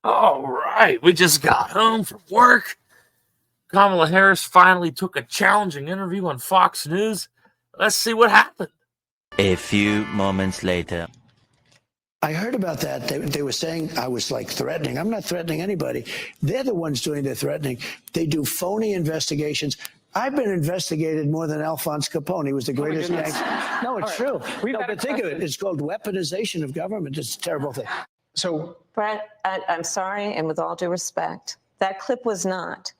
All right, we just got home from work. Kamala Harris finally took a challenging interview on Fox News. Let's see what happened. A few moments later. I heard about that. They were saying I was like threatening. I'm not threatening anybody. They're the ones doing the threatening. They do phony investigations. I've been investigated more than Alphonse Capone. He was the greatest gangster. No, it's true. But think of it. It's called weaponization of government. It's a terrible thing. So, Bret, I'm sorry, and with all due respect, that clip was not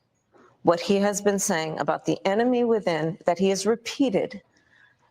what he has been saying about the enemy within that he has repeated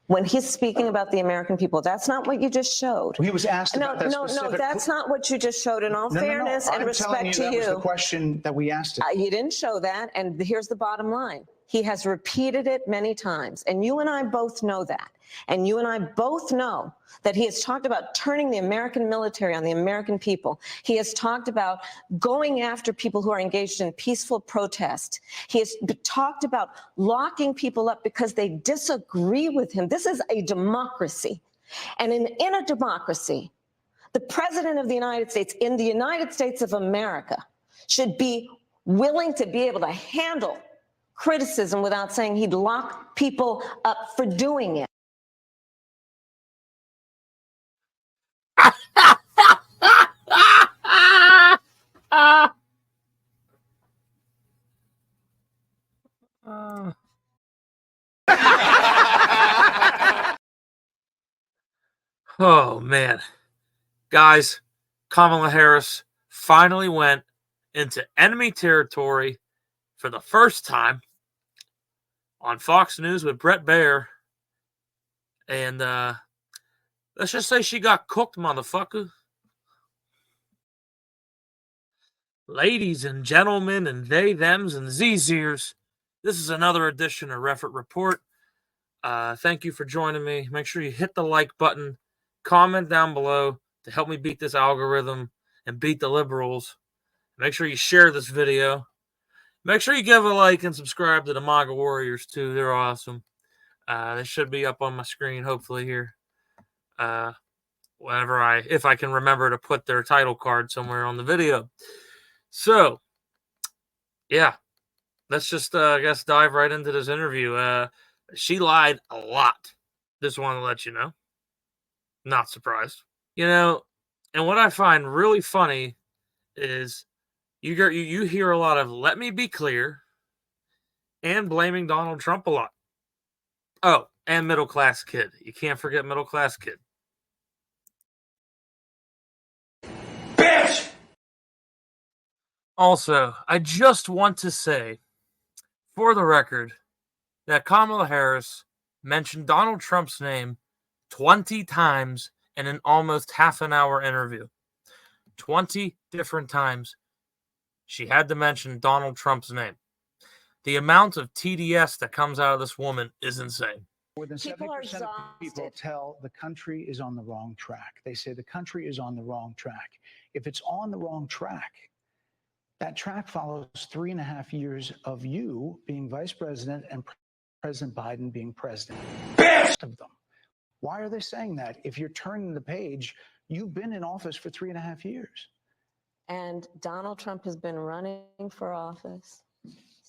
when he's speaking about the American people. That's not what you just showed. he was asked about that specific... No, that's not what you just showed. In all fairness and respect to you. That was the question that we asked him. You didn't show that, and here's the bottom line. He has repeated it many times, and you and I both know that. And you and I both know that he has talked about turning the American military on the American people. He has talked about going after people who are engaged in peaceful protest. He has talked about locking people up because they disagree with him. This is a democracy. And in a democracy, the president of the United States in the United States of America should be willing to be able to handle criticism without saying he'd lock people up for doing it. Oh, man. Guys, Kamala Harris finally went into enemy territory for the first time on Fox News with Bret Baier. And let's just say she got cooked, motherfucker. Ladies and gentlemen and they, thems, and zers, this is another edition of Reffert Report. Thank you for joining me. Make sure you hit the like button. Comment down below to help me beat this algorithm and beat the liberals. Make sure you share this video. Make sure you give a like and subscribe to the MAGA Warriors too. They're awesome. They should be up on my screen hopefully here. If I can remember to put their title card somewhere on the video. So, yeah. Let's just, I guess, dive right into this interview. She lied a lot. Just want to let you know. Not surprised. You know, and what I find really funny is you hear a lot of "let me be clear" and blaming Donald Trump a lot. Oh, and middle class kid. You can't forget middle class kid. Bitch! Also, I just want to say, for the record, that Kamala Harris mentioned Donald Trump's name 20 times in an almost half an hour interview. 20 different times she had to mention Donald Trump's name. The amount of TDS that comes out of this woman is insane. More than 70% of people tell the country is on the wrong track. They say the country is on the wrong track. If it's on the wrong track, that track follows 3.5 years of you being vice president and President Biden being president. Best of them. Why are they saying that? If you're turning the page, you've been in office for 3.5 years. And Donald Trump has been running for office.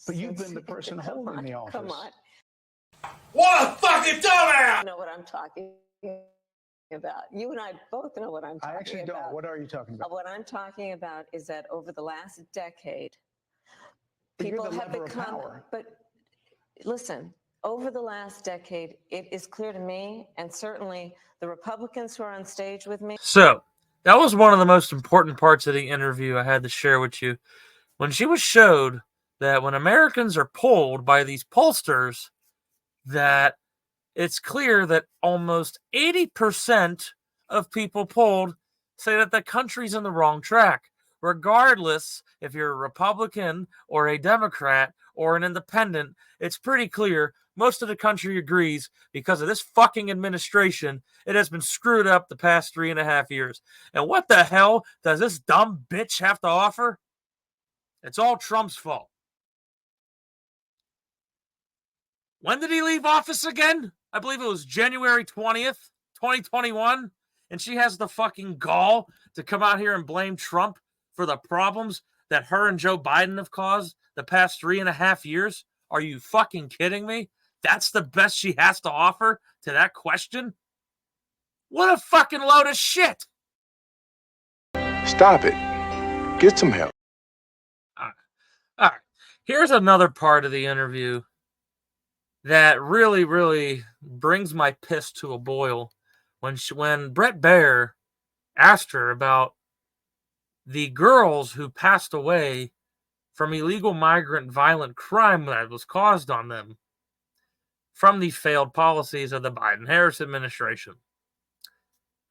But you've been the person holding the office. Come on. What a fucking dumbass! You know what I'm talking about. You and I both know what I'm talking about. I actually don't. What are you talking about? What I'm talking about is that over the last decade, But people you're the have lever of become. power. But listen, over the last decade, it is clear to me, and certainly the Republicans who are on stage with me. So, that was one of the most important parts of the interview I had to share with you. When she was showed that when Americans are polled by these pollsters, that it's clear that almost 80% of people polled say that the country's on the wrong track. Regardless if you're a Republican or a Democrat or an independent, it's pretty clear most of the country agrees because of this fucking administration, it has been screwed up the past 3.5 years. And what the hell does this dumb bitch have to offer? It's all Trump's fault. When did he leave office again? I believe it was January 20th, 2021. And she has the fucking gall to come out here and blame Trump for the problems that her and Joe Biden have caused the past 3.5 years? Are you fucking kidding me? That's the best she has to offer to that question? What a fucking load of shit. Stop it. Get some help. All right. Here's another part of the interview that really, really brings my piss to a boil. When Bret Baier asked her about the girls who passed away from illegal migrant violent crime that was caused on them from the failed policies of the Biden-Harris administration.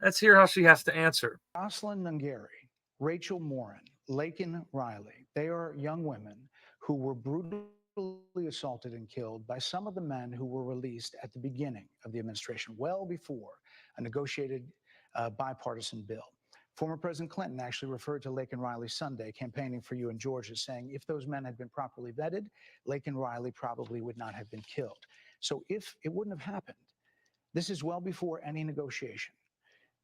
Let's hear how she has to answer. Jocelyn Nungari, Rachel Morin, Laken Riley, they are young women who were brutally assaulted and killed by some of the men who were released at the beginning of the administration, well before a negotiated bipartisan bill. Former President Clinton actually referred to Laken Riley Sunday campaigning for you in Georgia, saying if those men had been properly vetted, Laken Riley probably would not have been killed. So if it wouldn't have happened, this is well before any negotiation.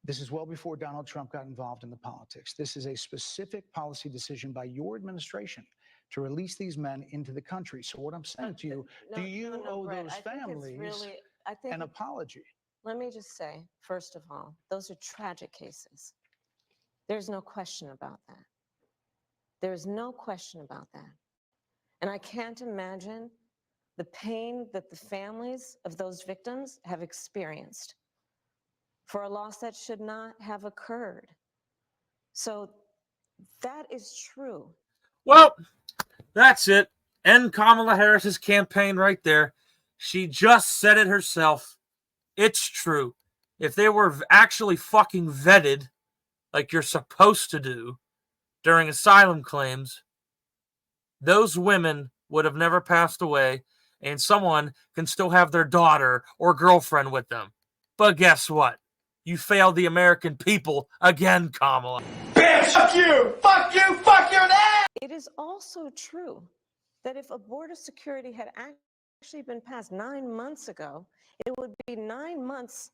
This is well before Donald Trump got involved in the politics. This is a specific policy decision by your administration to release these men into the country. So what I'm saying to you, do you owe Bret, those I think it's families really, I think an apology? Let me just say, first of all, those are tragic cases. There's no question about that. There's no question about that. And I can't imagine the pain that the families of those victims have experienced for a loss that should not have occurred. So that is true. Well, that's it. End Kamala Harris's campaign right there. She just said it herself. It's true. If they were actually fucking vetted like you're supposed to do during asylum claims, those women would have never passed away, and someone can still have their daughter or girlfriend with them. But guess what? You failed the American people again, Kamala. Bitch! Fuck you! Fuck you! Fuck your dad! It is also true that if a border security had actually been passed 9 months ago, it would be 9 months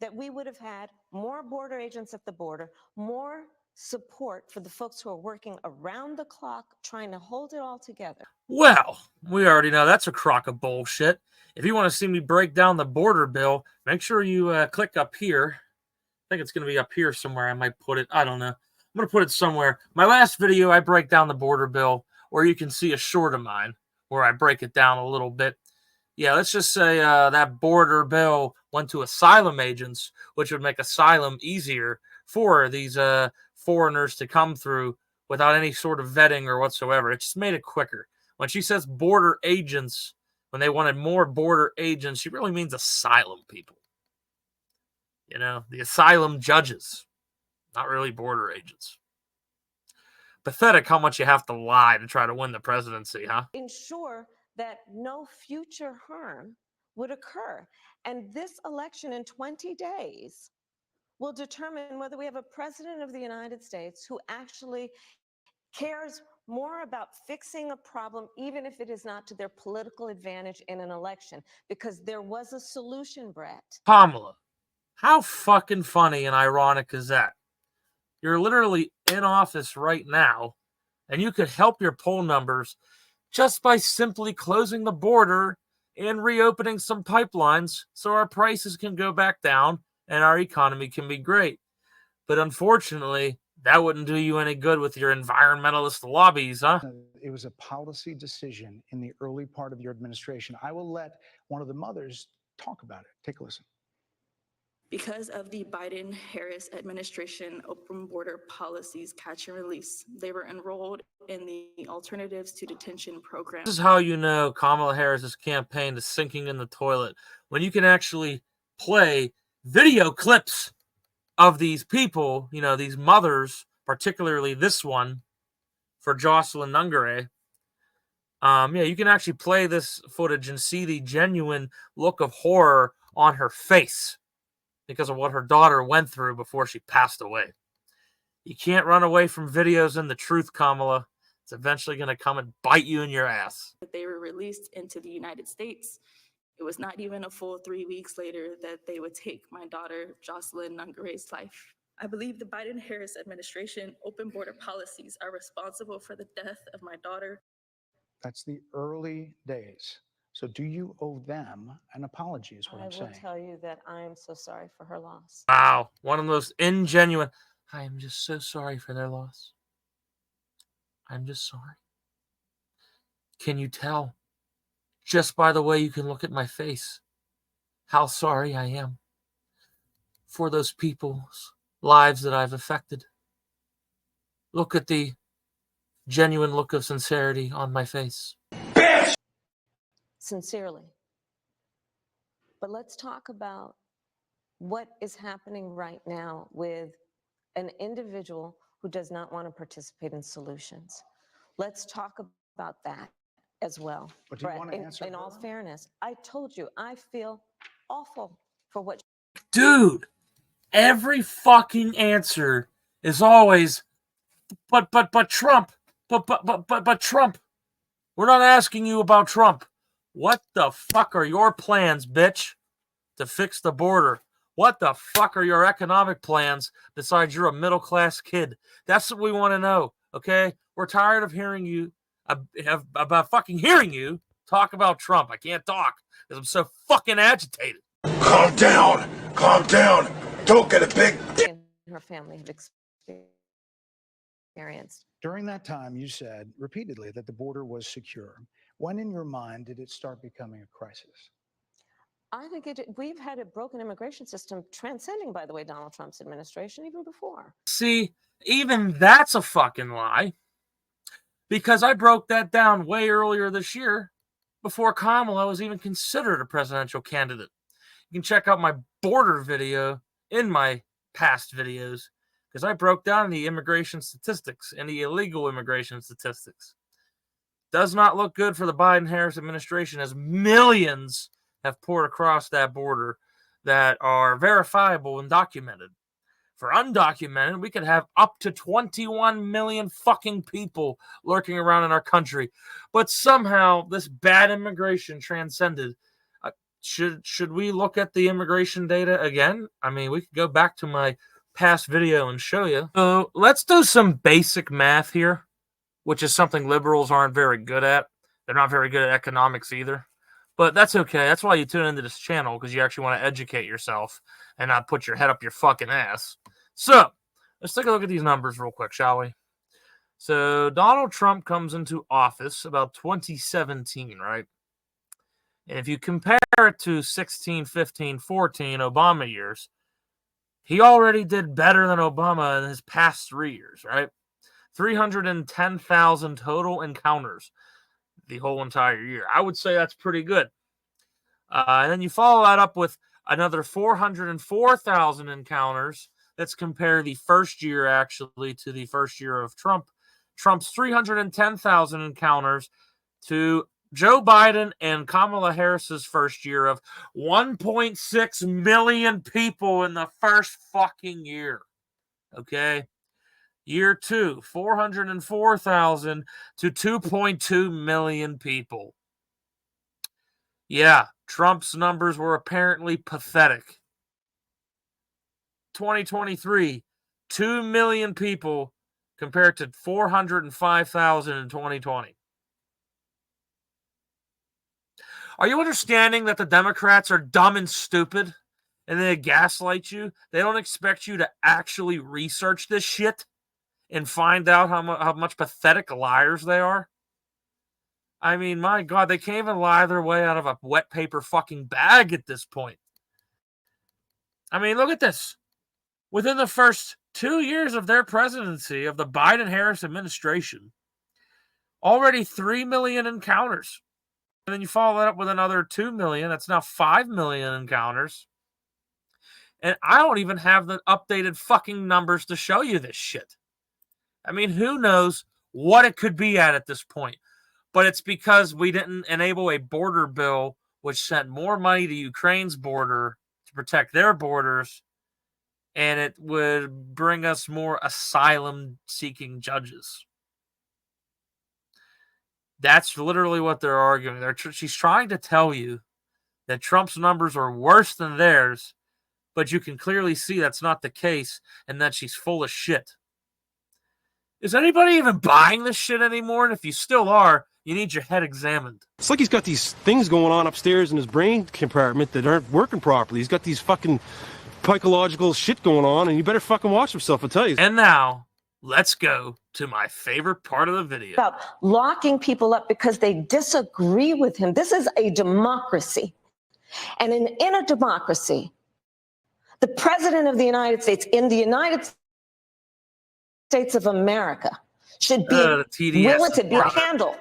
that we would have had more border agents at the border, more support for the folks who are working around the clock trying to hold it all together. Well, we already know that's a crock of bullshit. If you want to see me break down the border bill, make sure you click up here. I think it's going to be up here somewhere. I might put it. I don't know. I'm going to put it somewhere. My last video, I break down the border bill, or you can see a short of mine where I break it down a little bit. Yeah, let's just say that border bill went to asylum agents, which would make asylum easier for these foreigners to come through without any sort of vetting or whatsoever. It just made it quicker. When she says border agents, when they wanted more border agents, she really means asylum people. You know, the asylum judges, not really border agents. Pathetic how much you have to lie to try to win the presidency, huh? Ensure that no future harm would occur. And this election in 20 days will determine whether we have a president of the United States who actually cares more about fixing a problem, even if it is not to their political advantage in an election, because there was a solution, Bret. Kamala, how fucking funny and ironic is that? You're literally in office right now, and you could help your poll numbers just by simply closing the border and reopening some pipelines so our prices can go back down and our economy can be great. But unfortunately, that wouldn't do you any good with your environmentalist lobbies, huh? It was a policy decision in the early part of your administration. I will let one of the mothers talk about it. Take a listen. Because of the Biden-Harris administration open border policies catch and release, they were enrolled in the Alternatives to Detention program. This is how you know Kamala Harris's campaign is sinking in the toilet, when you can actually play video clips of these people, you know, these mothers, particularly this one for Jocelyn Nungari. Yeah, you can actually play this footage and see the genuine look of horror on her face because of what her daughter went through before she passed away. You can't run away from videos and the truth, Kamala. It's eventually going to come and bite you in your ass. They were released into the United States. It was not even a full 3 weeks later that they would take my daughter, Jocelyn Nungari's life. I believe the Biden-Harris administration open border policies are responsible for the death of my daughter. That's the early days. So do you owe them an apology is what I I'm will saying. tell you that I am so sorry for her loss. Wow. One of the most ingenuine. I am just so sorry for their loss. I'm just sorry. Can you tell, just by the way you can look at my face, how sorry I am for those people's lives that I've affected? Look at the genuine look of sincerity on my face. Bitch! Sincerely. But let's talk about what is happening right now with an individual who does not want to participate in solutions. Let's talk about that as well. But do you Brett, want to answer in all her? fairness, I told you I feel awful for what. Dude, every fucking answer is always, but Trump, but Trump. We're not asking you about Trump. What the fuck are your plans, bitch, to fix the border? What the fuck are your economic plans besides you're a middle-class kid? That's what we want to know, okay? We're tired of hearing you, about fucking hearing you talk about Trump. I can't talk because I'm so fucking agitated. Calm down. Calm down. Don't get a big dick. And her family have experienced. During that time, you said repeatedly that the border was secure. When in your mind did it start becoming a crisis? I think we've had a broken immigration system transcending, by the way, Donald Trump's administration even before. See, even that's a fucking lie, because I broke that down way earlier this year before Kamala was even considered a presidential candidate. You can check out my border video in my past videos because I broke down the immigration statistics and the illegal immigration statistics. Does not look good for the Biden-Harris administration as millions have poured across that border that are verifiable and documented. For undocumented, we could have up to 21 million fucking people lurking around in our country. But somehow this bad immigration transcended. Should we look at the immigration data again? I mean, we could go back to my past video and show you. So let's do some basic math here, which is something liberals aren't very good at. They're not very good at economics either. But that's okay. That's why you tune into this channel, because you actually want to educate yourself and not put your head up your fucking ass. So let's take a look at these numbers real quick, shall we? So Donald Trump comes into office about 2017, right? And if you compare it to 16, 15, 14 Obama years, he already did better than Obama in his past 3 years, right? 310,000 total encounters the whole entire year. I would say that's pretty good. And then you follow that up with another 404,000 encounters. Let's compare the first year actually to the first year of Trump. Trump's 310,000 encounters to Joe Biden and Kamala Harris's first year of 1.6 million people in the first fucking year. Okay. Year 2, 404,000 to 2.2 million people. Yeah, Trump's numbers were apparently pathetic. 2023, 2 million people compared to 405,000 in 2020. Are you understanding that the Democrats are dumb and stupid and they gaslight you? They don't expect you to actually research this shit and find out how much pathetic liars they are? I mean, my God, they can't even lie their way out of a wet paper fucking bag at this point. I mean, look at this. Within the first 2 years of their presidency, of the Biden-Harris administration, already 3 million encounters. And then you follow that up with another 2 million. That's now 5 million encounters. And I don't even have the updated fucking numbers to show you this shit. I mean, who knows what it could be at this point. But it's because we didn't enable a border bill which sent more money to Ukraine's border to protect their borders, and it would bring us more asylum-seeking judges. That's literally what they're arguing. She's trying to tell you that Trump's numbers are worse than theirs but you can clearly see that's not the case and that she's full of shit. Is anybody even buying this shit anymore? And if you still are, you need your head examined. It's like he's got these things going on upstairs in his brain compartment that aren't working properly. He's got these fucking psychological shit going on, and you better fucking watch himself, I tell you. And now, let's go to my favorite part of the video. About locking people up because they disagree with him. This is a democracy. And in a democracy, the president of the United States in the United States of America should be willing to handle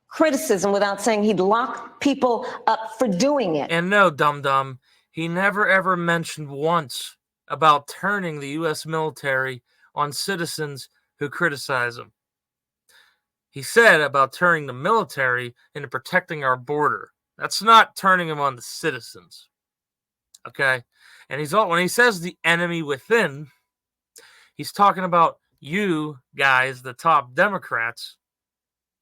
criticism without saying he'd lock people up for doing it. And no, dum-dum, he never ever mentioned once about turning the U.S. military on citizens who criticize him. He said about turning the military into protecting our border. That's not turning them on the citizens. Okay? And when he says the enemy within, he's talking about you guys, the top Democrats,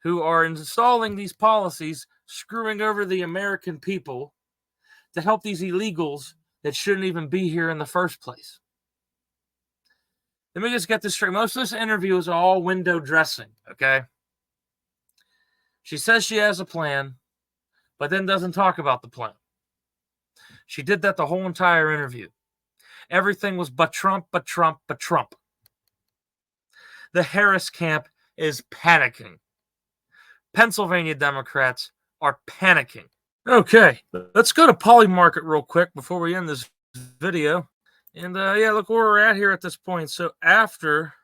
who are installing these policies, screwing over the American people to help these illegals that shouldn't even be here in the first place. Let me just get this straight. Most of this interview is all window dressing, okay? She says she has a plan, but then doesn't talk about the plan. She did that the whole entire interview. Everything was but Trump, but Trump, but Trump. The Harris camp is panicking. Pennsylvania Democrats are panicking. Okay, let's go to Polymarket real quick before we end this video. And yeah, look where we're at here at this point. So after,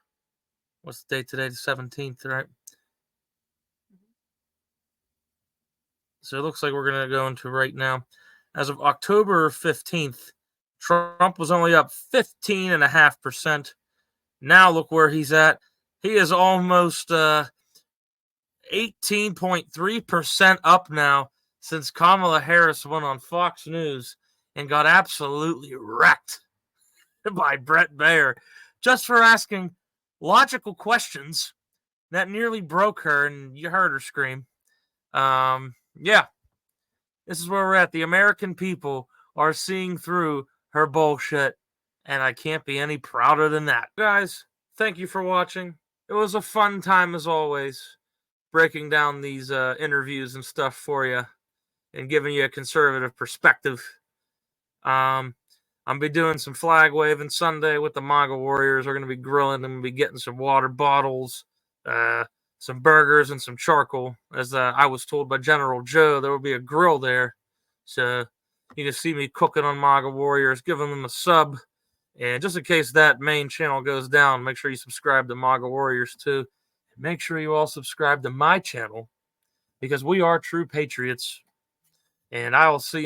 what's the date today? The 17th, right? So it looks like we're going to go into right now. As of October 15th, Trump was only up 15.5%. Now look where he's at. He is almost 18.3% up now since Kamala Harris went on Fox News and got absolutely wrecked by Bret Baier just for asking logical questions that nearly broke her, and you heard her scream. Yeah, this is where we're at. The American people are seeing through her bullshit, and I can't be any prouder than that. Guys, thank you for watching. It was a fun time as always, breaking down these interviews and stuff for you and giving you a conservative perspective. I'll be doing some flag waving Sunday with the MAGA Warriors. We're going to be grilling. I'm going to be getting some water bottles, some burgers, and some charcoal. As I was told by General Joe, there will be a grill there. So you can see me cooking on MAGA Warriors, giving them a sub. And just in case that main channel goes down, make sure you subscribe to MAGA Warriors too. And make sure you all subscribe to my channel because we are true patriots. And I will see you